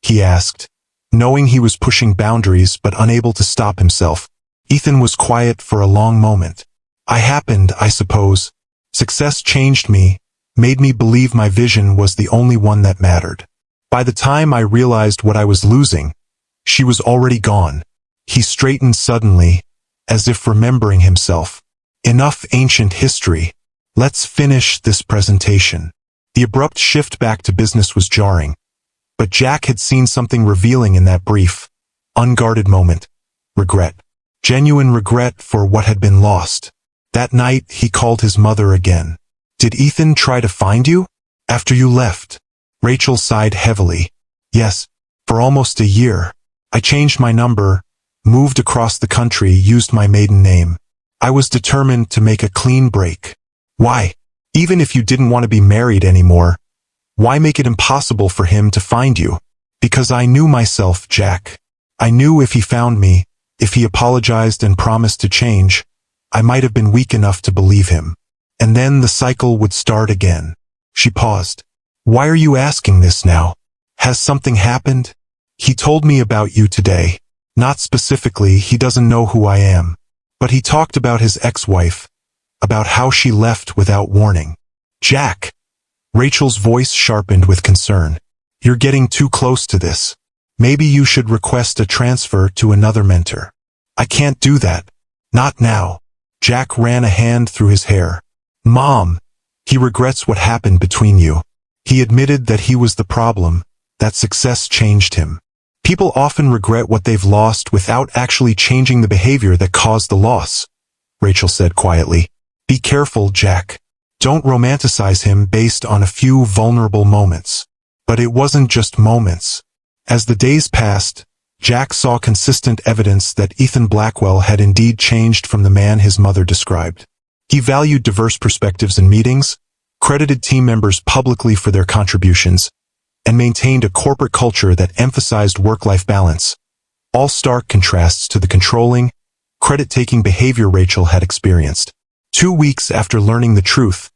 He asked, knowing he was pushing boundaries but unable to stop himself. Ethan was quiet for a long moment. I suppose. Success changed me, made me believe my vision was the only one that mattered. By the time I realized what I was losing, she was already gone. He straightened suddenly, as if remembering himself. Enough ancient history. Let's finish this presentation. The abrupt shift back to business was jarring, but Jack had seen something revealing in that brief, unguarded moment. Regret. Genuine regret for what had been lost. That night, he called his mother again. Did Ethan try to find you? After you left? Rachel sighed heavily. Yes, for almost a year. I changed my number, moved across the country, used my maiden name. I was determined to make a clean break. Why? Even if you didn't want to be married anymore, why make it impossible for him to find you? Because I knew myself, Jack. I knew if he found me, if he apologized and promised to change, I might have been weak enough to believe him. And then the cycle would start again. She paused. Why are you asking this now? Has something happened? He told me about you today. Not specifically, he doesn't know who I am. But he talked about his ex-wife, about how she left without warning. Jack! Rachel's voice sharpened with concern. You're getting too close to this. Maybe you should request a transfer to another mentor. I can't do that. Not now. Jack ran a hand through his hair. Mom! He regrets what happened between you. He admitted that he was the problem, that success changed him. People often regret what they've lost without actually changing the behavior that caused the loss, Rachel said quietly. Be careful, Jack. Don't romanticize him based on a few vulnerable moments. But it wasn't just moments. As the days passed, Jack saw consistent evidence that Ethan Blackwell had indeed changed from the man his mother described. He valued diverse perspectives in meetings, credited team members publicly for their contributions, and maintained a corporate culture that emphasized work-life balance, all stark contrasts to the controlling, credit-taking behavior Rachel had experienced. 2 weeks after learning the truth,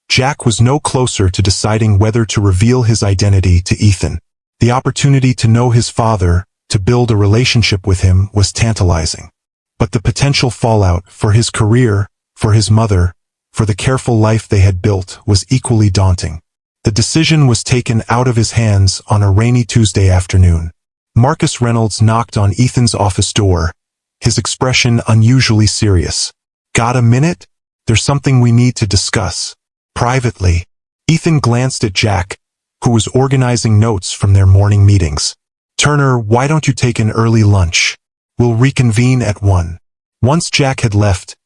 Jack was no closer to deciding whether to reveal his identity to Ethan. The opportunity to know his father, to build a relationship with him, was tantalizing. But the potential fallout for his career, for his mother, for the careful life they had built was equally daunting. The decision was taken out of his hands on a rainy Tuesday afternoon. Marcus Reynolds knocked on Ethan's office door, his expression unusually serious. Got a minute? There's something we need to discuss. Privately. Ethan glanced at Jack, who was organizing notes from their morning meetings. Turner, why don't you take an early lunch? We'll reconvene at 1. Once Jack had left,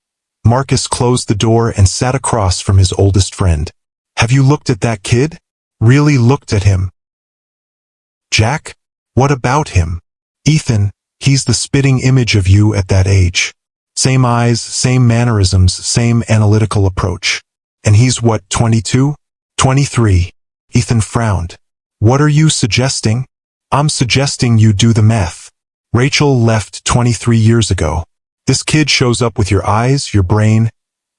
Marcus closed the door and sat across from his oldest friend. Have you looked at that kid? Really looked at him? Jack? What about him? Ethan, he's the spitting image of you at that age. Same eyes, same mannerisms, same analytical approach. And he's what, 22? 23. Ethan frowned. What are you suggesting? I'm suggesting you do the math. Rachel left 23 years ago. This kid shows up with your eyes, your brain,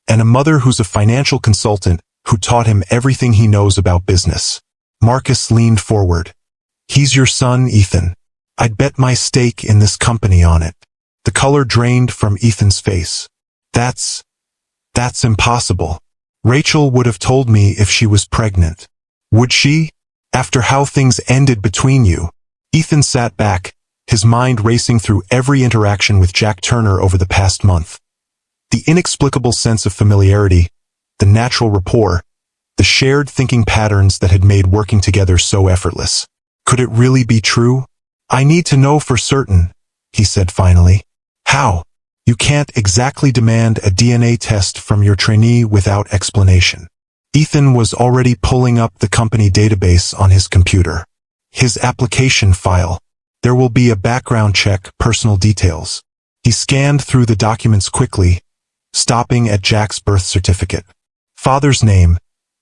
and a mother who's a financial consultant who taught him everything he knows about business. Marcus leaned forward. He's your son, Ethan. I'd bet my stake in this company on it. The color drained from Ethan's face. That's impossible. Rachel would have told me if she was pregnant. Would she? After how things ended between you? Ethan sat back, his mind racing through every interaction with Jack Turner over the past month. The inexplicable sense of familiarity, the natural rapport, the shared thinking patterns that had made working together so effortless. Could it really be true? I need to know for certain, he said finally. How? You can't exactly demand a DNA test from your trainee without explanation. Ethan was already pulling up the company database on his computer. His application file. There will be a background check, personal details. He scanned through the documents quickly, stopping at Jack's birth certificate. Father's name,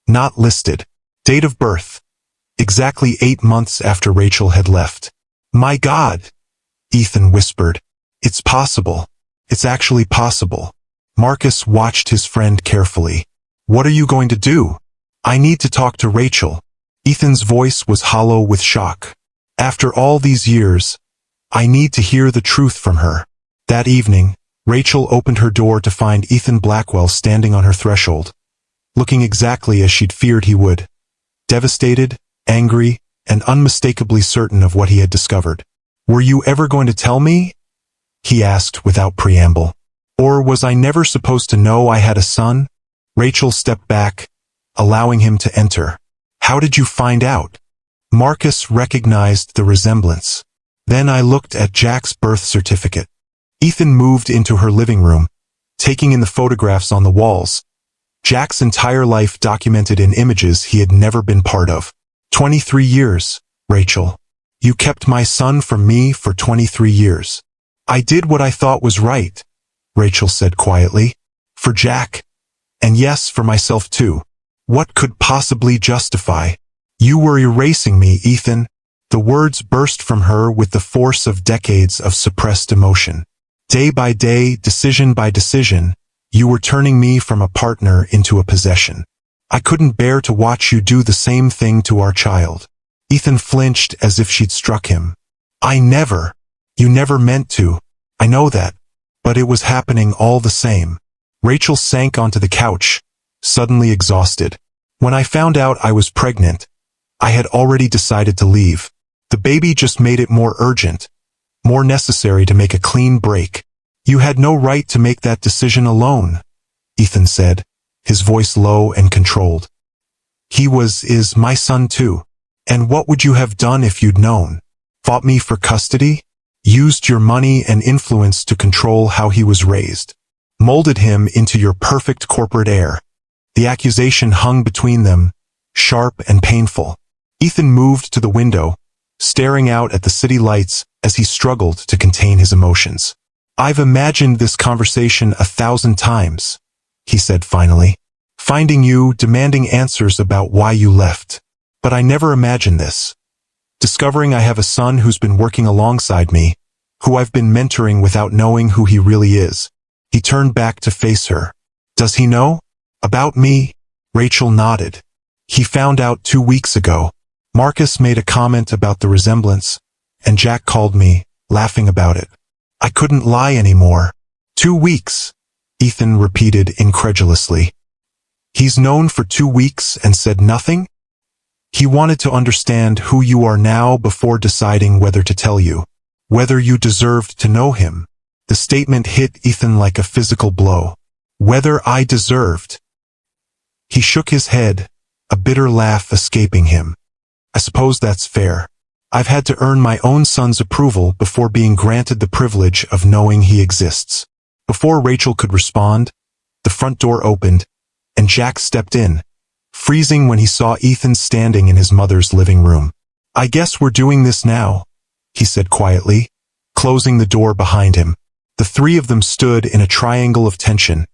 not listed. Date of birth, exactly 8 months after Rachel had left. My God, Ethan whispered. It's possible. It's actually possible. Marcus watched his friend carefully. What are you going to do? I need to talk to Rachel. Ethan's voice was hollow with shock. After all these years, I need to hear the truth from her. That evening, Rachel opened her door to find Ethan Blackwell standing on her threshold, looking exactly as she'd feared he would. Devastated, angry, and unmistakably certain of what he had discovered. Were you ever going to tell me? He asked without preamble. Or was I never supposed to know I had a son? Rachel stepped back, allowing him to enter. How did you find out? Marcus recognized the resemblance. Then I looked at Jack's birth certificate. Ethan moved into her living room, taking in the photographs on the walls. Jack's entire life documented in images he had never been part of. 23 years, Rachel. You kept my son from me for 23 years. I did what I thought was right, Rachel said quietly. For Jack. And yes, for myself too. What could possibly justify? You were erasing me, Ethan. The words burst from her with the force of decades of suppressed emotion. Day by day, decision by decision, you were turning me from a partner into a possession. I couldn't bear to watch you do the same thing to our child. Ethan flinched as if she'd struck him. You never meant to. I know that. But it was happening all the same. Rachel sank onto the couch, suddenly exhausted. When I found out I was pregnant, I had already decided to leave. The baby just made it more urgent, more necessary to make a clean break. You had no right to make that decision alone, Ethan said, his voice low and controlled. He is my son too. And what would you have done if you'd known? Fought me for custody? Used your money and influence to control how he was raised? Molded him into your perfect corporate heir? The accusation hung between them, sharp and painful. Ethan moved to the window, staring out at the city lights as he struggled to contain his emotions. I've imagined this conversation 1,000 times, he said finally. Finding you, demanding answers about why you left. But I never imagined this. Discovering I have a son who's been working alongside me, who I've been mentoring without knowing who he really is. He turned back to face her. Does he know? About me? Rachel nodded. He found out 2 weeks ago. Marcus made a comment about the resemblance, and Jack called me, laughing about it. I couldn't lie anymore. 2 weeks, Ethan repeated incredulously. He's known for 2 weeks and said nothing? He wanted to understand who you are now before deciding whether to tell you, whether you deserved to know him. The statement hit Ethan like a physical blow. Whether I deserved. He shook his head, a bitter laugh escaping him. I suppose that's fair. I've had to earn my own son's approval before being granted the privilege of knowing he exists. Before Rachel could respond, the front door opened, and Jack stepped in, freezing when he saw Ethan standing in his mother's living room. I guess we're doing this now, he said quietly, closing the door behind him. The three of them stood in a triangle of tension,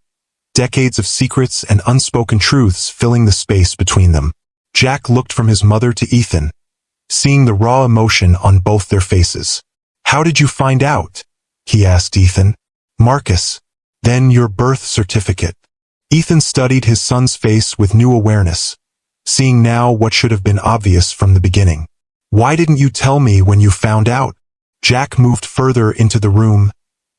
decades of secrets and unspoken truths filling the space between them. Jack looked from his mother to Ethan, seeing the raw emotion on both their faces. How did you find out? He asked Ethan. Marcus. Then your birth certificate. Ethan studied his son's face with new awareness, seeing now what should have been obvious from the beginning. Why didn't you tell me when you found out? Jack moved further into the room,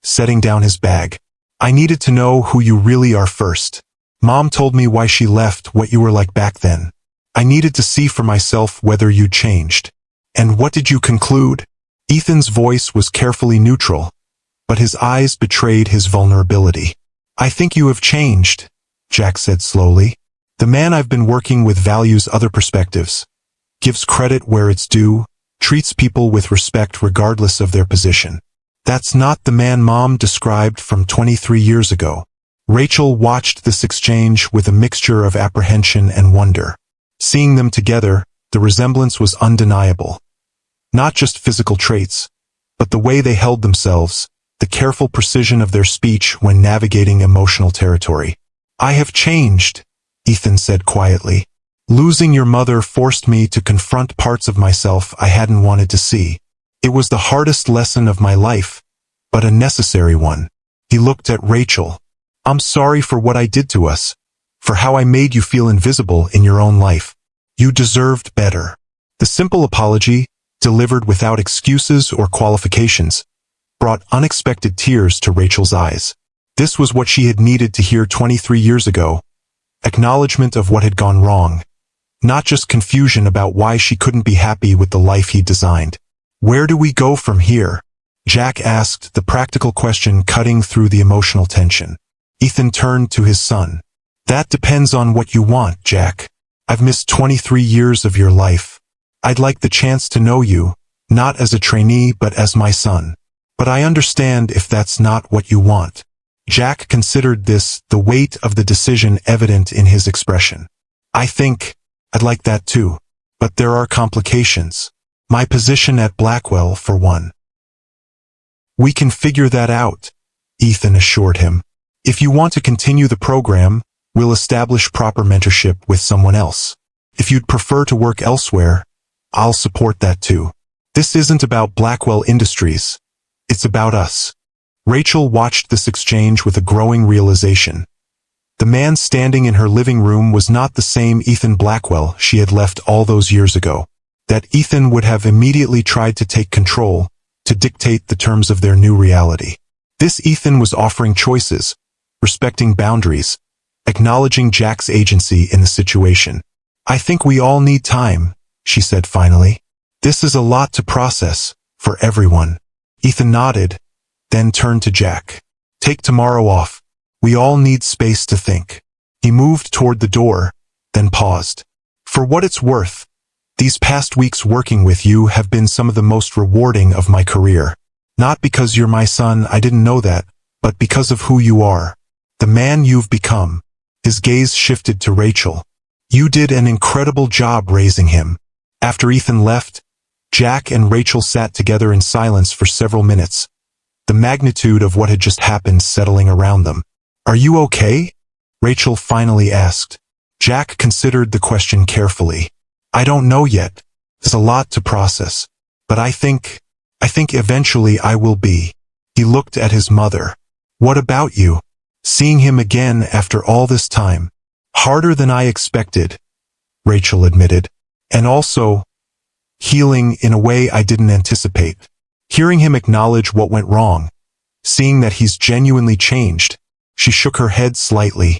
setting down his bag. I needed to know who you really are first. Mom told me why she left, what you were like back then. I needed to see for myself whether you'd changed. And what did you conclude? Ethan's voice was carefully neutral, but his eyes betrayed his vulnerability. I think you have changed, Jack said slowly. The man I've been working with values other perspectives, gives credit where it's due, treats people with respect regardless of their position. That's not the man Mom described from 23 years ago. Rachel watched this exchange with a mixture of apprehension and wonder. Seeing them together, the resemblance was undeniable. Not just physical traits, but the way they held themselves, the careful precision of their speech when navigating emotional territory. I have changed, Ethan said quietly. Losing your mother forced me to confront parts of myself I hadn't wanted to see. It was the hardest lesson of my life, but a necessary one. He looked at Rachel. I'm sorry for what I did to us, for how I made you feel invisible in your own life. You deserved better. The simple apology, delivered without excuses or qualifications, brought unexpected tears to Rachel's eyes. This was what she had needed to hear 23 years ago. Acknowledgement of what had gone wrong. Not just confusion about why she couldn't be happy with the life he designed. Where do we go from here? Jack asked, the practical question cutting through the emotional tension. Ethan turned to his son. That depends on what you want, Jack. I've missed 23 years of your life. I'd like the chance to know you, not as a trainee but as my son. But I understand if that's not what you want. Jack considered this, the weight of the decision evident in his expression. I think I'd like that too. But there are complications. My position at Blackwell, for one. We can figure that out, Ethan assured him. If you want to continue the program, we'll establish proper mentorship with someone else. If you'd prefer to work elsewhere, I'll support that too. This isn't about Blackwell Industries. It's about us. Rachel watched this exchange with a growing realization. The man standing in her living room was not the same Ethan Blackwell she had left all those years ago. That Ethan would have immediately tried to take control, to dictate the terms of their new reality. This Ethan was offering choices, respecting boundaries, acknowledging Jack's agency in the situation. I think we all need time, she said finally. This is a lot to process, for everyone. Ethan nodded, then turned to Jack. Take tomorrow off. We all need space to think. He moved toward the door, then paused. For what it's worth, these past weeks working with you have been some of the most rewarding of my career. Not because you're my son, I didn't know that, but because of who you are. The man you've become. His gaze shifted to Rachel. You did an incredible job raising him. After Ethan left, Jack and Rachel sat together in silence for several minutes, the magnitude of what had just happened settling around them. Are you okay? Rachel finally asked. Jack considered the question carefully. I don't know yet. There's a lot to process. But I think eventually I will be. He looked at his mother. What about you? Seeing him again after all this time. Harder than I expected, Rachel admitted. And also, healing in a way I didn't anticipate. Hearing him acknowledge what went wrong. Seeing that he's genuinely changed. She shook her head slightly.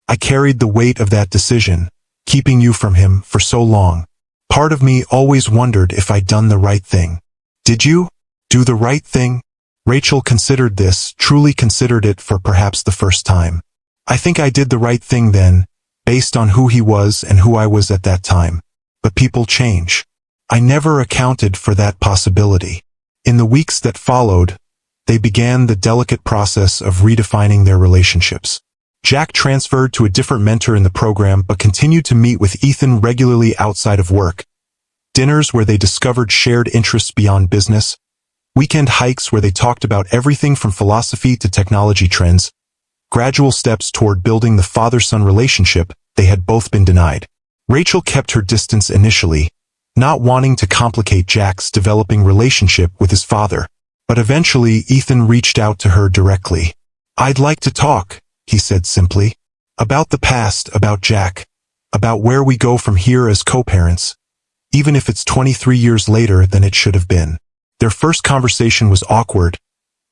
I carried the weight of that decision, keeping you from him for so long. Part of me always wondered if I'd done the right thing. Did you do the right thing? Rachel considered this, truly considered it for perhaps the first time. I think I did the right thing then, based on who he was and who I was at that time. But people change. I never accounted for that possibility. In the weeks that followed, they began the delicate process of redefining their relationships. Jack transferred to a different mentor in the program but continued to meet with Ethan regularly outside of work. Dinners where they discovered shared interests beyond business. Weekend hikes where they talked about everything from philosophy to technology trends. Gradual steps toward building the father-son relationship they had both been denied. Rachel kept her distance initially, not wanting to complicate Jack's developing relationship with his father. But eventually Ethan reached out to her directly. I'd like to talk, he said simply. About the past, about Jack. About where we go from here as co-parents. Even if it's 23 years later than it should have been. Their first conversation was awkward,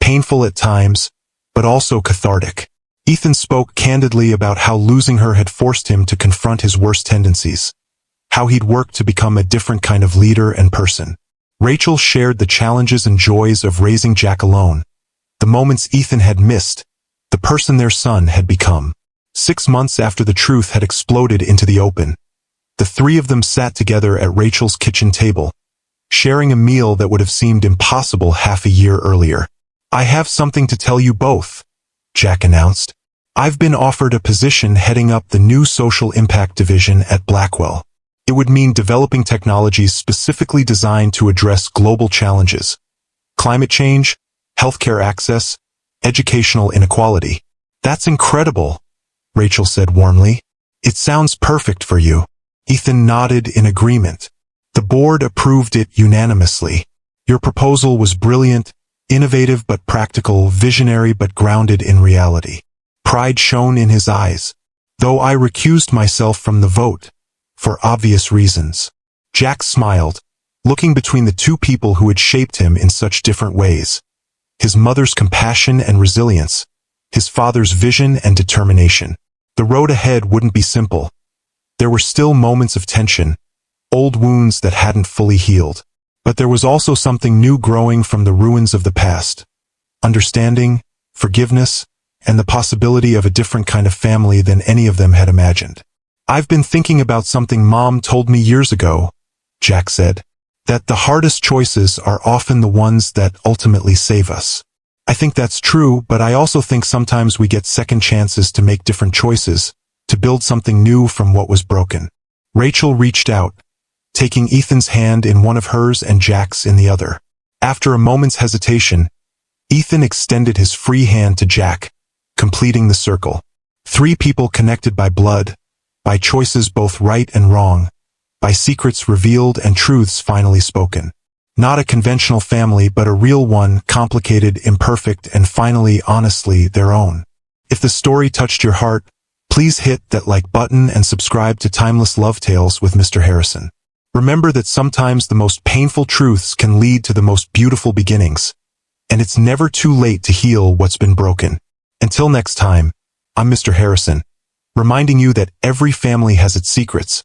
painful at times, but also cathartic. Ethan spoke candidly about how losing her had forced him to confront his worst tendencies, how he'd worked to become a different kind of leader and person. Rachel shared the challenges and joys of raising Jack alone, the moments Ethan had missed, the person their son had become. 6 months after the truth had exploded into the open, the three of them sat together at Rachel's kitchen table, sharing a meal that would have seemed impossible half a year earlier. "I have something to tell you both," Jack announced. "I've been offered a position heading up the new social impact division at Blackwell. It would mean developing technologies specifically designed to address global challenges: climate change, healthcare access, educational inequality." "That's incredible," Rachel said warmly. "It sounds perfect for you." Ethan nodded in agreement. "The board approved it unanimously. Your proposal was brilliant, innovative but practical, visionary but grounded in reality." Pride shone in his eyes. "Though I recused myself from the vote, for obvious reasons." Jack smiled, looking between the two people who had shaped him in such different ways. His mother's compassion and resilience, his father's vision and determination. The road ahead wouldn't be simple. There were still moments of tension, old wounds that hadn't fully healed. But there was also something new growing from the ruins of the past: understanding, forgiveness, and the possibility of a different kind of family than any of them had imagined. "I've been thinking about something Mom told me years ago," Jack said, "that the hardest choices are often the ones that ultimately save us. I think that's true, but I also think sometimes we get second chances to make different choices, to build something new from what was broken." Rachel reached out, taking Ethan's hand in one of hers and Jack's in the other. After a moment's hesitation, Ethan extended his free hand to Jack, completing the circle. Three people connected by blood, by choices both right and wrong, by secrets revealed and truths finally spoken. Not a conventional family, but a real one, complicated, imperfect, and finally, honestly, their own. If the story touched your heart, please hit that like button and subscribe to Timeless Love Tales with Mr. Harrison. Remember that sometimes the most painful truths can lead to the most beautiful beginnings, and it's never too late to heal what's been broken. Until next time, I'm Mr. Harrison, reminding you that every family has its secrets,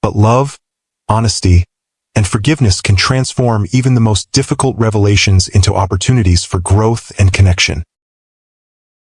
but love, honesty, and forgiveness can transform even the most difficult revelations into opportunities for growth and connection.